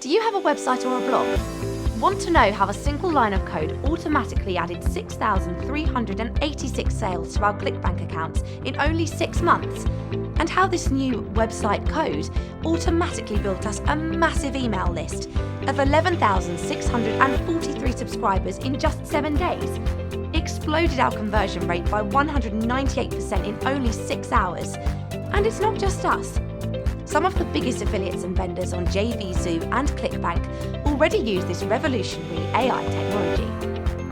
Do you have a website or a blog? Want to know how a single line of code automatically added 6,386 sales to our ClickBank accounts in only 6 months? And how this new website code automatically built us a massive email list of 11,643 subscribers in just 7 days? Exploded our conversion rate by 198% in only 6 hours. And it's not just us. Some of the biggest affiliates and vendors on JVZoo and ClickBank already use this revolutionary AI technology.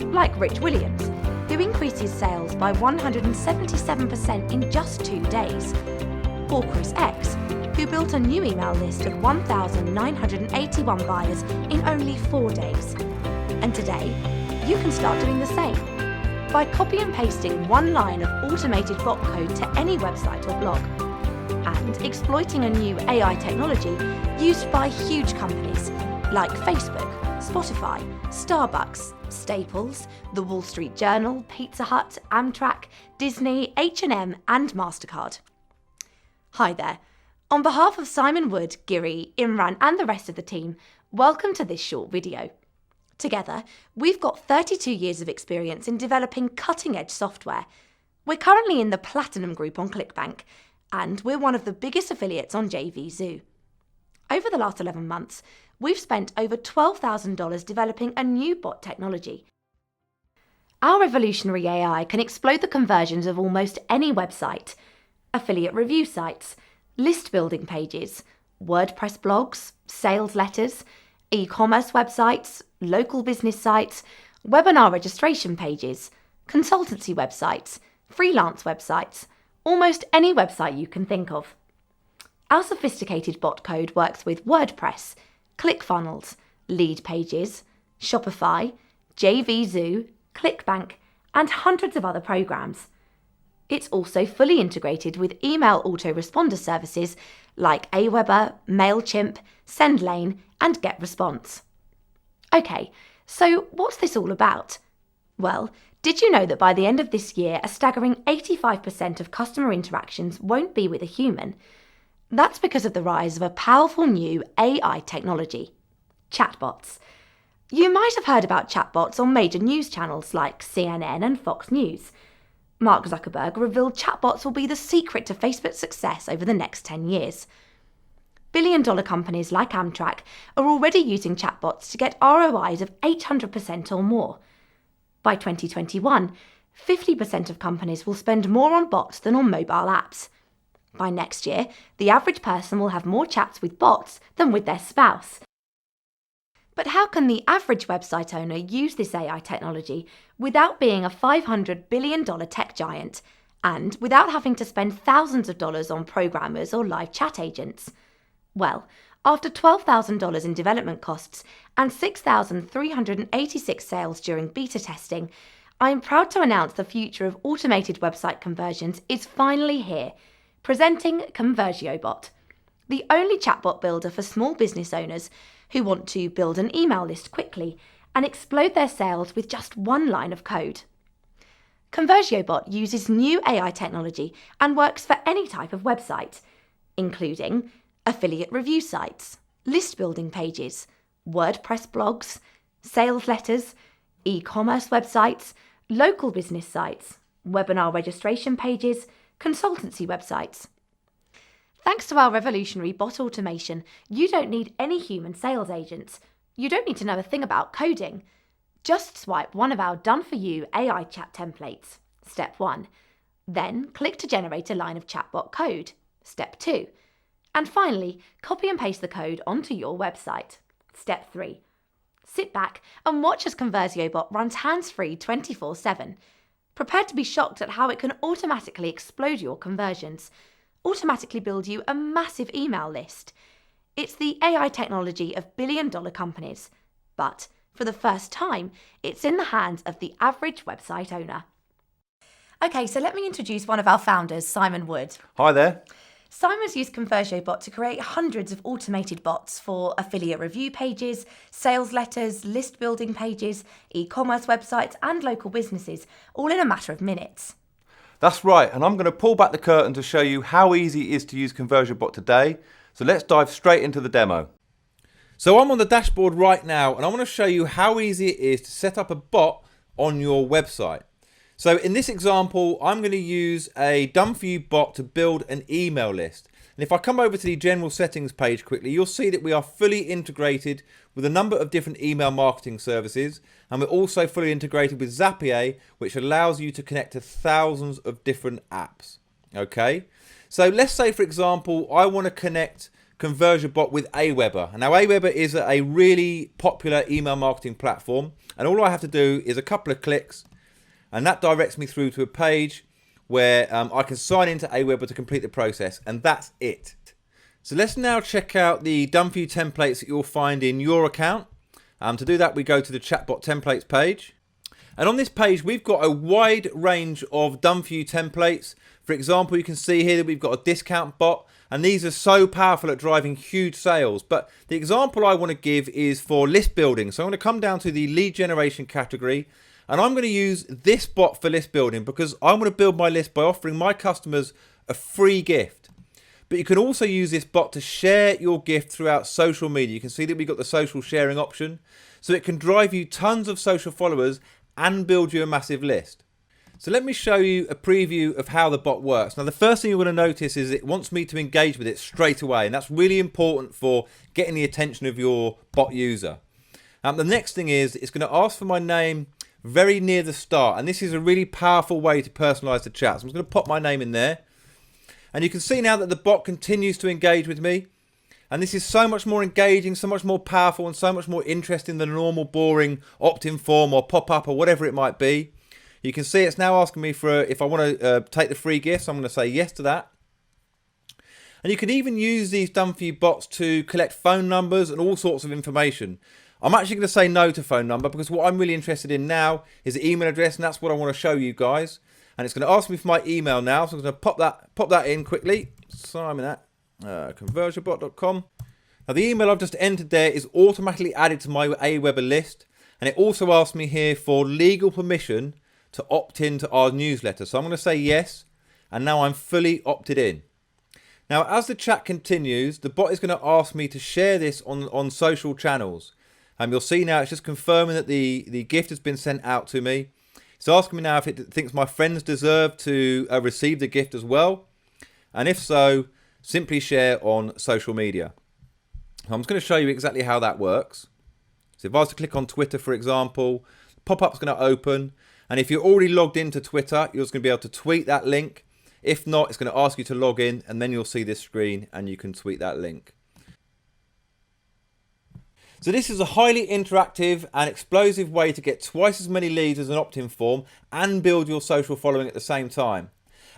Like Rich Williams, who increased his sales by 177% in just 2 days. Or Chris X, who built a new email list of 1,981 buyers in only 4 days. And today, you can start doing the same by copy and pasting one line of automated bot code to any website or blog, and exploiting a new AI technology used by huge companies like Facebook, Spotify, Starbucks, Staples, The Wall Street Journal, Pizza Hut, Amtrak, Disney, H&M, and MasterCard. Hi there. On behalf of Simon Wood, Giri, Imran, and the rest of the team, welcome to this short video. Together, we've got 32 years of experience in developing cutting-edge software. We're currently in the Platinum group on ClickBank, and we're one of the biggest affiliates on JVZoo. Over the last 11 months, we've spent over $12,000 developing a new bot technology. Our revolutionary AI can explode the conversions of almost any website: affiliate review sites, list building pages, WordPress blogs, sales letters, e-commerce websites, local business sites, webinar registration pages, consultancy websites, freelance websites, almost any website you can think of. Our sophisticated bot code works with WordPress, ClickFunnels, Lead Pages, Shopify, JVZoo, ClickBank, and hundreds of other programs. It's also fully integrated with email autoresponder services like Aweber, MailChimp, SendLane, and GetResponse. Okay, so what's this all about? Well, did you know that by the end of this year, a staggering 85% of customer interactions won't be with a human? That's because of the rise of a powerful new AI technology: chatbots. You might have heard about chatbots on major news channels like CNN and Fox News. Mark Zuckerberg revealed chatbots will be the secret to Facebook's success over the next 10 years. Billion-dollar companies like Amtrak are already using chatbots to get ROIs of 800% or more. By 2021, 50% of companies will spend more on bots than on mobile apps. By next year, the average person will have more chats with bots than with their spouse. But how can the average website owner use this AI technology without being a $500 billion tech giant and without having to spend thousands of dollars on programmers or live chat agents? Well, after $12,000 in development costs and 6,386 sales during beta testing, I am proud to announce the future of automated website conversions is finally here, presenting ConversioBot, the only chatbot builder for small business owners who want to build an email list quickly and explode their sales with just one line of code. ConversioBot uses new AI technology and works for any type of website, including affiliate review sites, list building pages, WordPress blogs, sales letters, e-commerce websites, local business sites, webinar registration pages, consultancy websites. Thanks to our revolutionary bot automation, you don't need any human sales agents. You don't need to know a thing about coding. Just swipe one of our done-for-you AI chat templates, Step 1. Then click to generate a line of chatbot code, Step 2. And finally, copy and paste the code onto your website, Step 3. Sit back and watch as ConversioBot runs hands-free 24/7. Prepare to be shocked at how it can automatically explode your conversions, automatically build you a massive email list. It's the AI technology of billion-dollar companies, but for the first time, it's in the hands of the average website owner. Okay, so let me introduce one of our founders, Simon Wood. Hi there. Simon's used ConversioBot to create hundreds of automated bots for affiliate review pages, sales letters, list building pages, e-commerce websites, and local businesses, all in a matter of minutes. That's right, and I'm going to pull back the curtain to show you how easy it is to use ConversioBot today. So let's dive straight into the demo. So I'm on the dashboard right now and I want to show you how easy it is to set up a bot on your website. So in this example, I'm going to use a done for you bot to build an email list. And if I come over to the general settings page quickly, you'll see that we are fully integrated with a number of different email marketing services. And we're also fully integrated with Zapier, which allows you to connect to thousands of different apps. Okay. So let's say, for example, I want to connect ConversionBot with Aweber. And now Aweber is a really popular email marketing platform. And all I have to do is a couple of clicks and that directs me through to a page where I can sign into Aweber to complete the process, and that's it. So let's now check out the done for you templates that you'll find in your account. To do that, we go to the Chatbot templates page. And on this page, we've got a wide range of done for you templates. For example, you can see here that we've got a discount bot, and these are so powerful at driving huge sales. But the example I want to give is for list building. So I'm going to come down to the lead generation category, and I'm going to use this bot for list building because I want to build my list by offering my customers a free gift. But you can also use this bot to share your gift throughout social media. You can see that we've got the social sharing option. So it can drive you tons of social followers and build you a massive list. So let me show you a preview of how the bot works. Now, the first thing you're going to notice is it wants me to engage with it straight away. And that's really important for getting the attention of your bot user. The next thing is it's going to ask for my name very near the start, and this is a really powerful way to personalize the chat. So I'm just going to pop my name in there, and you can see now that the bot continues to engage with me, and this is so much more engaging, so much more powerful, and so much more interesting than a normal boring opt-in form or pop-up or whatever it might be. You can see it's now asking me for if I want to take the free gift, so I'm going to say yes to that. And you can even use these done for you bots to collect phone numbers and all sorts of information. I'm actually going to say no to phone number because what I'm really interested in now is the email address, and that's what I want to show you guys. And it's going to ask me for my email now, so I'm going to pop that in quickly. Simon at conversionbot.com. Now the email I've just entered there is automatically added to my Aweber list, and it also asks me here for legal permission to opt in to our newsletter. So I'm going to say yes, and now I'm fully opted in. Now as the chat continues, the bot is going to ask me to share this on social channels. You'll see now it's just confirming that the gift has been sent out to me. It's asking me now if it thinks my friends deserve to receive the gift as well. And if so, simply share on social media. I'm just going to show you exactly how that works. So if I was to click on Twitter, for example, the pop-up's going to open. And if you're already logged into Twitter, you're just going to be able to tweet that link. If not, it's going to ask you to log in, and then you'll see this screen and you can tweet that link. So this is a highly interactive and explosive way to get twice as many leads as an opt-in form and build your social following at the same time.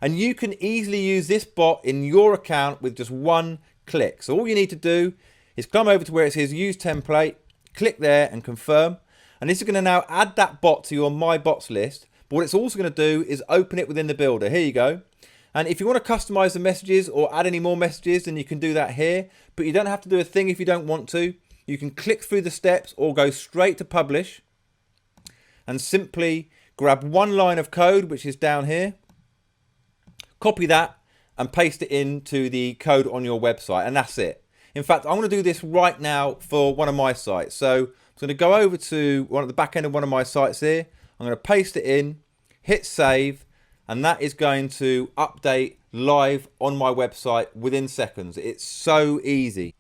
And you can easily use this bot in your account with just one click. So all you need to do is come over to where it says use template, click there and confirm. And this is going to now add that bot to your My Bots list. But what it's also going to do is open it within the builder. Here you go. And if you want to customize the messages or add any more messages, then you can do that here. But you don't have to do a thing if you don't want to. You can click through the steps or go straight to publish and simply grab one line of code, which is down here, copy that and paste it into the code on your website, and that's it. In fact, I'm going to do this right now for one of my sites. So I'm going to go over to one at the back end of one of my sites here. I'm going to paste it in, hit save, and that is going to update live on my website within seconds. It's so easy.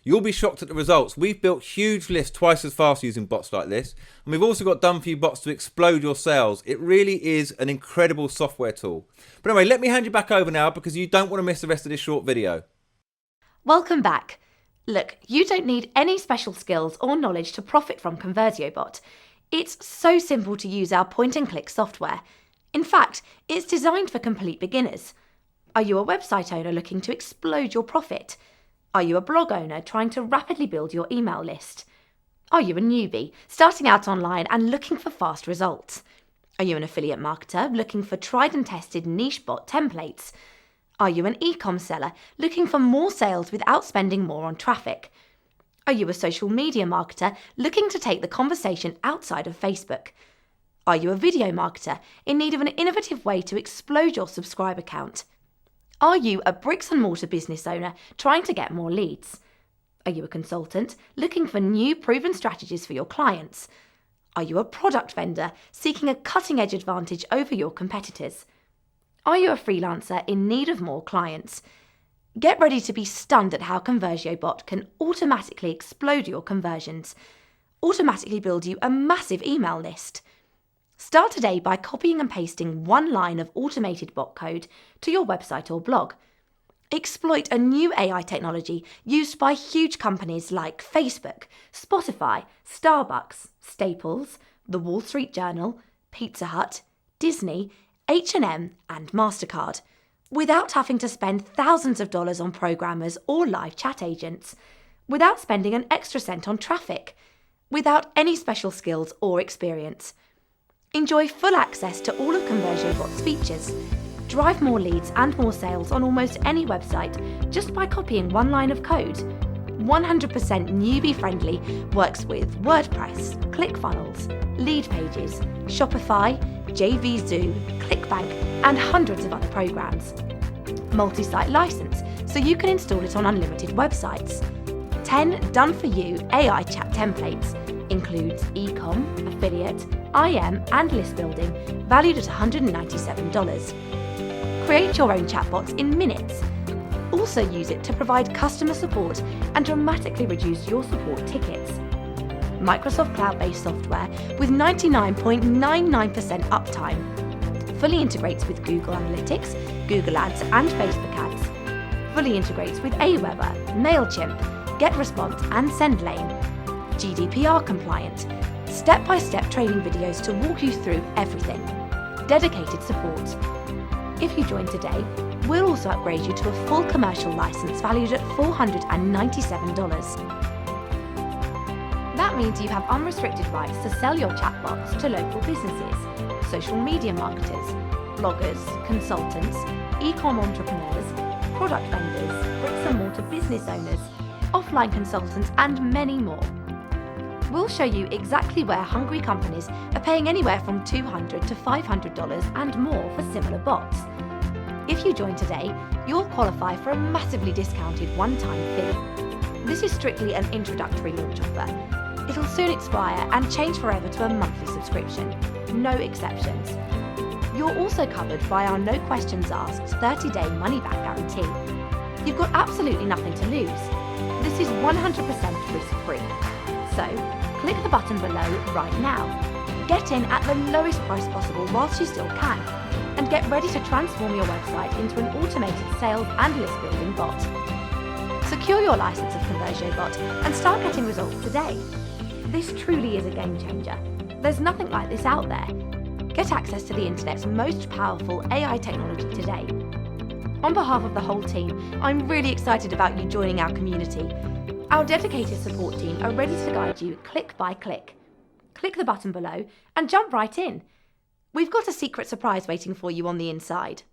You'll be shocked at the results. We've built huge lists twice as fast using bots like this. And we've also got done for you bots to explode your sales. It really is an incredible software tool. But anyway, let me hand you back over now because you don't want to miss the rest of this short video. Welcome back. Look, you don't need any special skills or knowledge to profit from ConversioBot. It's so simple to use our point-and-click software. In fact, it's designed for complete beginners. Are you a website owner looking to explode your profit? Are you a blog owner trying to rapidly build your email list? Are you a newbie starting out online and looking for fast results? Are you an affiliate marketer looking for tried and tested niche bot templates? Are you an e-com seller looking for more sales without spending more on traffic? Are you a social media marketer looking to take the conversation outside of Facebook? Are you a video marketer in need of an innovative way to explode your subscriber count? Are you a bricks and mortar business owner trying to get more leads? Are you a consultant looking for new proven strategies for your clients? Are you a product vendor seeking a cutting-edge advantage over your competitors? Are you a freelancer in need of more clients? Get ready to be stunned at how ConversioBot can automatically explode your conversions, automatically build you a massive email list. Start today by copying and pasting one line of automated bot code to your website or blog. Exploit a new AI technology used by huge companies like Facebook, Spotify, Starbucks, Staples, The Wall Street Journal, Pizza Hut, Disney, H&M, and MasterCard, without having to spend thousands of dollars on programmers or live chat agents, without spending an extra cent on traffic, without any special skills or experience. Enjoy full access to all of ConversioBot's features. Drive more leads and more sales on almost any website just by copying one line of code. 100% newbie friendly, works with WordPress, ClickFunnels, Lead Pages, Shopify, JVZoo, ClickBank, and hundreds of other programs. Multi-site license, so you can install it on unlimited websites. 10 done-for-you AI chat templates, includes e-com, affiliate, IM, and list building, valued at $197. Create your own chatbots in minutes. Also use it to provide customer support and dramatically reduce your support tickets. Microsoft cloud-based software with 99.99% uptime. Fully integrates with Google Analytics, Google Ads, and Facebook Ads. Fully integrates with Aweber, MailChimp, GetResponse, and SendLane. GDPR compliant. Step-by-step training videos to walk you through everything. Dedicated support. If you join today, we'll also upgrade you to a full commercial license valued at $497. That means you have unrestricted rights to sell your chatbots to local businesses, social media marketers, bloggers, consultants, e-com entrepreneurs, product vendors, bricks and mortar business owners, offline consultants, and many more. We'll show you exactly where hungry companies are paying anywhere from $200 to $500 and more for similar bots. If you join today, you'll qualify for a massively discounted one-time fee. This is strictly an introductory launch offer. It'll soon expire and change forever to a monthly subscription. No exceptions. You're also covered by our no questions asked 30-day money-back guarantee. You've got absolutely nothing to lose. This is 100% risk-free. So, click the button below right now. Get in at the lowest price possible whilst you still can, and get ready to transform your website into an automated sales and list building bot. Secure your license of ConversioBot and start getting results today. This truly is a game changer. There's nothing like this out there. Get access to the internet's most powerful AI technology today. On behalf of the whole team, I'm really excited about you joining our community. Our dedicated support team are ready to guide you click by click. Click the button below and jump right in. We've got a secret surprise waiting for you on the inside.